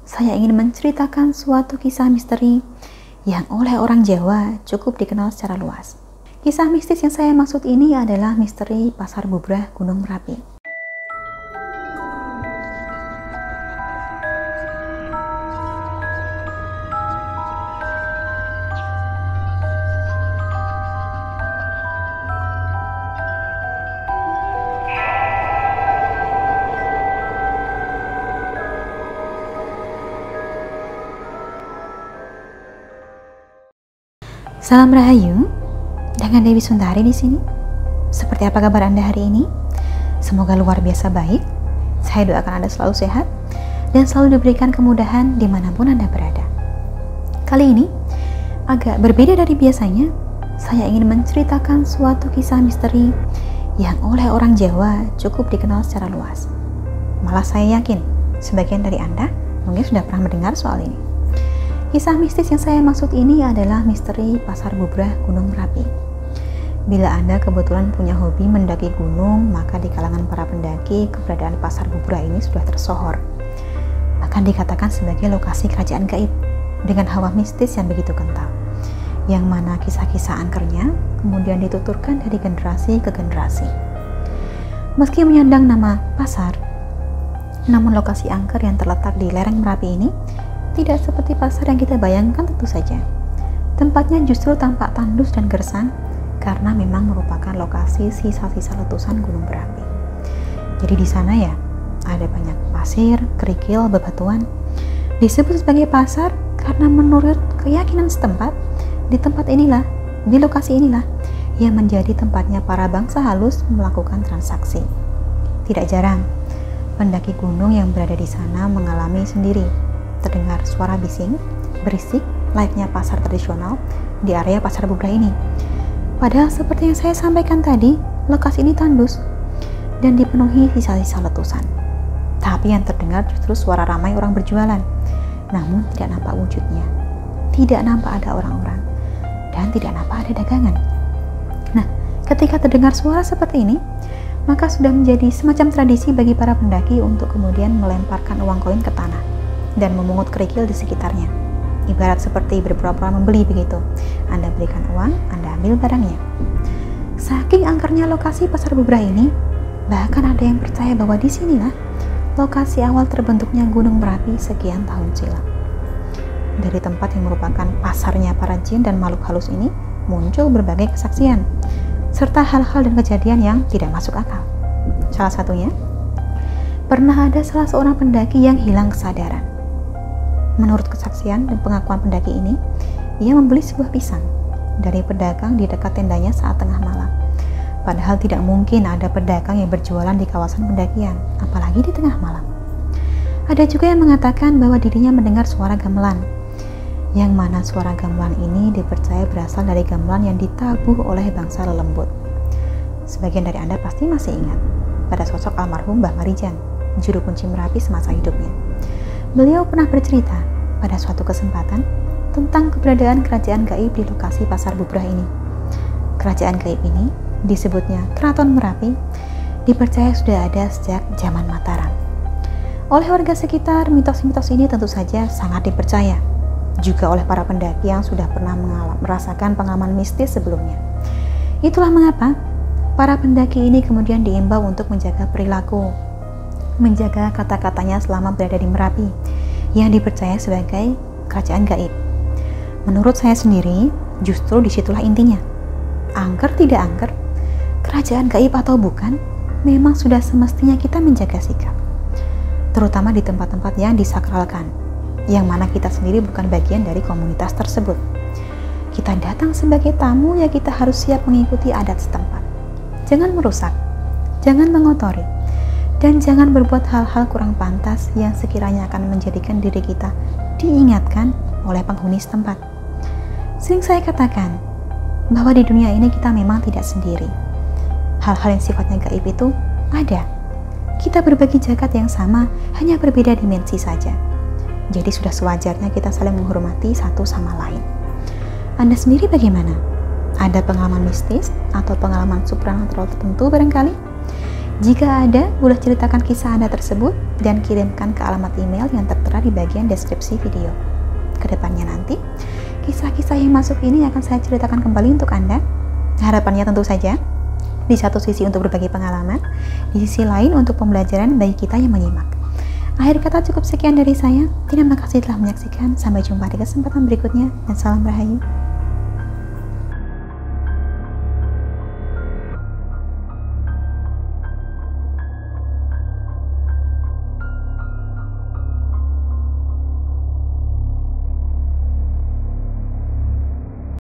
saya ingin menceritakan suatu kisah misteri yang oleh orang Jawa cukup dikenal secara luas. Kisah mistis yang saya maksud ini adalah misteri Pasar Bubrah Gunung Merapi. Salam Rahayu, dengan Dewi Sundari di sini. Seperti apa kabar Anda hari ini? Semoga luar biasa baik. Saya doakan Anda selalu sehat dan selalu diberikan kemudahan dimanapun Anda berada. Kali ini agak berbeda dari biasanya. Saya ingin menceritakan suatu kisah misteri yang oleh orang Jawa cukup dikenal secara luas. Malah saya yakin sebagian dari Anda mungkin sudah pernah mendengar soal ini. Kisah mistis yang saya maksud ini adalah misteri Pasar Bubrah Gunung Merapi. Bila Anda kebetulan punya hobi mendaki gunung, maka di kalangan para pendaki, keberadaan Pasar Bubrah ini sudah tersohor. Bahkan dikatakan sebagai lokasi kerajaan gaib dengan hawa mistis yang begitu kental, yang mana kisah-kisah angkernya kemudian dituturkan dari generasi ke generasi. Meski menyandang nama pasar, namun lokasi angker yang terletak di lereng Merapi ini tidak seperti pasar yang kita bayangkan tentu saja. Tempatnya justru tampak tandus dan gersang karena memang merupakan lokasi sisa-sisa letusan gunung berapi. Jadi di sana ya ada banyak pasir, kerikil, bebatuan. Disebut sebagai pasar karena menurut keyakinan setempat, di tempat inilah, di lokasi inilah yang menjadi tempatnya para bangsa halus melakukan transaksi. Tidak jarang pendaki gunung yang berada di sana mengalami sendiri terdengar suara bising, berisik, layaknya pasar tradisional di area Pasar Bubrah ini. Padahal seperti yang saya sampaikan tadi, lokasi ini tandus dan dipenuhi sisa-sisa letusan. Tapi yang terdengar justru suara ramai orang berjualan, namun tidak nampak wujudnya. Tidak nampak ada orang-orang, dan tidak nampak ada dagangan. Nah, ketika terdengar suara seperti ini, maka sudah menjadi semacam tradisi bagi para pendaki untuk kemudian melemparkan uang koin ke tanah dan memungut kerikil di sekitarnya. Ibarat seperti berpura-pura membeli begitu. Anda berikan uang, Anda ambil barangnya. Saking angkernya lokasi Pasar Bubrah ini, bahkan ada yang percaya bahwa di sinilah lokasi awal terbentuknya Gunung Merapi sekian tahun silam. Dari tempat yang merupakan pasarnya para jin dan makhluk halus ini, muncul berbagai kesaksian, serta hal-hal dan kejadian yang tidak masuk akal. Salah satunya, pernah ada salah seorang pendaki yang hilang kesadaran. Menurut kesaksian dan pengakuan pendaki ini, ia membeli sebuah pisang dari pedagang di dekat tendanya saat tengah malam. Padahal tidak mungkin ada pedagang yang berjualan di kawasan pendakian, apalagi di tengah malam. Ada juga yang mengatakan bahwa dirinya mendengar suara gamelan, yang mana suara gamelan ini dipercaya berasal dari gamelan yang ditabuh oleh bangsa lelembut. Sebagian dari Anda pasti masih ingat pada sosok almarhum Mbah Marijan, juru kunci Merapi semasa hidupnya. Beliau pernah bercerita pada suatu kesempatan tentang keberadaan kerajaan gaib di lokasi Pasar Bubrah ini. Kerajaan gaib ini disebutnya Keraton Merapi, dipercaya sudah ada sejak zaman Mataram. Oleh warga sekitar, mitos-mitos ini tentu saja sangat dipercaya, juga oleh para pendaki yang sudah pernah merasakan pengalaman mistis sebelumnya. Itulah mengapa para pendaki ini kemudian diimbau untuk menjaga perilaku, menjaga kata-katanya selama berada di Merapi, yang dipercaya sebagai kerajaan gaib. Menurut saya sendiri, justru disitulah intinya. Angker tidak angker, kerajaan gaib atau bukan, memang sudah semestinya kita menjaga sikap, terutama di tempat-tempat yang disakralkan, yang mana kita sendiri bukan bagian dari komunitas tersebut. Kita datang sebagai tamu, ya kita harus siap mengikuti adat setempat. Jangan merusak, jangan mengotori, dan jangan berbuat hal-hal kurang pantas yang sekiranya akan menjadikan diri kita diingatkan oleh penghuni setempat. Sering saya katakan bahwa di dunia ini kita memang tidak sendiri. Hal-hal yang sifatnya gaib itu ada. Kita berbagi jagat yang sama, hanya berbeda dimensi saja. Jadi sudah sewajarnya kita saling menghormati satu sama lain. Anda sendiri bagaimana? Ada pengalaman mistis atau pengalaman supranatural tertentu barangkali? Jika ada, boleh ceritakan kisah Anda tersebut dan kirimkan ke alamat email yang tertera di bagian deskripsi video. Kedepannya nanti, kisah-kisah yang masuk ini akan saya ceritakan kembali untuk Anda. Harapannya tentu saja, di satu sisi untuk berbagi pengalaman, di sisi lain untuk pembelajaran bagi kita yang menyimak. Akhir kata cukup sekian dari saya. Terima kasih telah menyaksikan. Sampai jumpa di kesempatan berikutnya dan salam rahayu.